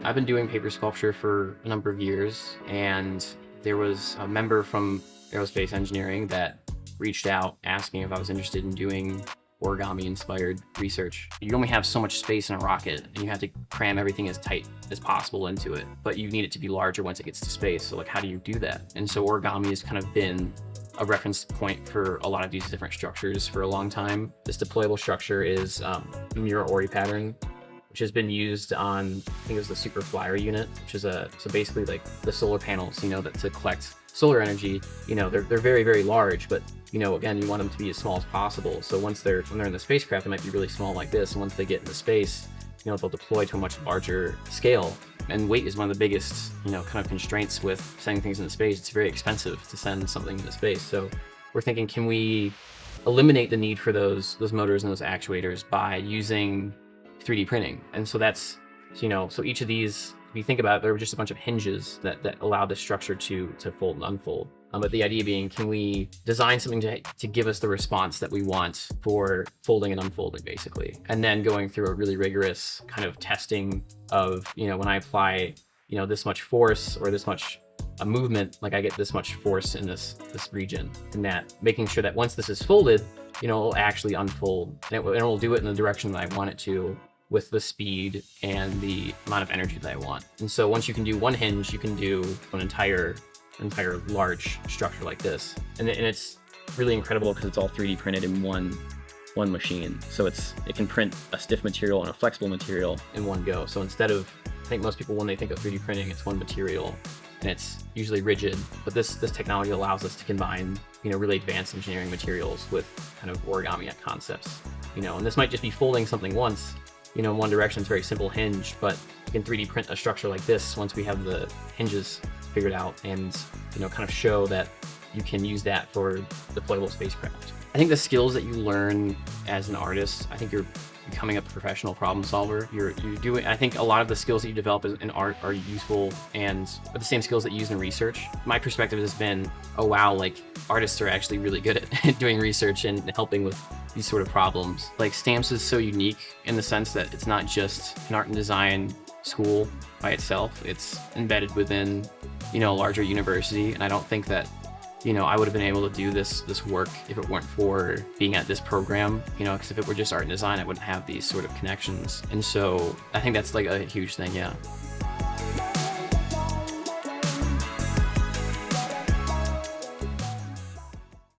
I've been doing paper sculpture for a number of years, and there was a member from aerospace engineering that reached out asking if I was interested in doing origami-inspired research. You only have so much space in a rocket, and you have to cram everything as tight as possible into it, but you need it to be larger once it gets to space. So like, how do you do that? And so origami has kind of been a reference point for a lot of these different structures for a long time. This deployable structure is a Mura Ori pattern, which has been used on, I think it was the Super Flyer unit, which is so basically like the solar panels, that to collect solar energy, they're very, very large, but again, you want them to be as small as possible. So when they're in the spacecraft, it might be really small like this. And once they get into space, they'll deploy to a much larger scale. And weight is one of the biggest, kind of constraints with sending things into space. It's very expensive to send something into space. So we're thinking, can we eliminate the need for those motors and those actuators by using 3D printing? And so that's, so each of these, if you think about it, there were just a bunch of hinges that allowed the structure to fold and unfold. But the idea being, can we design something to give us the response that we want for folding and unfolding, basically? And then going through a really rigorous kind of testing of, when I apply, this much force or this much movement, like I get this much force in this region, and that making sure that once this is folded, it'll actually unfold, and it will do it in the direction that I want it to, with the speed and the amount of energy that I want. And so once you can do one hinge, you can do an entire large structure like this. And it's really incredible because it's all 3D printed in one machine. So it can print a stiff material and a flexible material in one go. So instead of, I think most people, when they think of 3D printing, it's one material and it's usually rigid, but this technology allows us to combine, really advanced engineering materials with kind of origami concepts, and this might just be folding something once, in one direction. It's a very simple hinge, but you can 3D print a structure like this once we have the hinges figured out, and kind of show that you can use that for deployable spacecraft. I think the skills that you learn as an artist, I think you're becoming a professional problem solver. I think a lot of the skills that you develop in art are useful and are the same skills that you use in research. My perspective has been, oh wow, like artists are actually really good at doing research and helping with these sort of problems. Like stamps is so unique in the sense that it's not just an art and design school by itself. It's embedded within, a larger university. And I don't think that, I would have been able to do this work if it weren't for being at this program, because if it were just art and design, I wouldn't have these sort of connections. And so I think that's like a huge thing, yeah.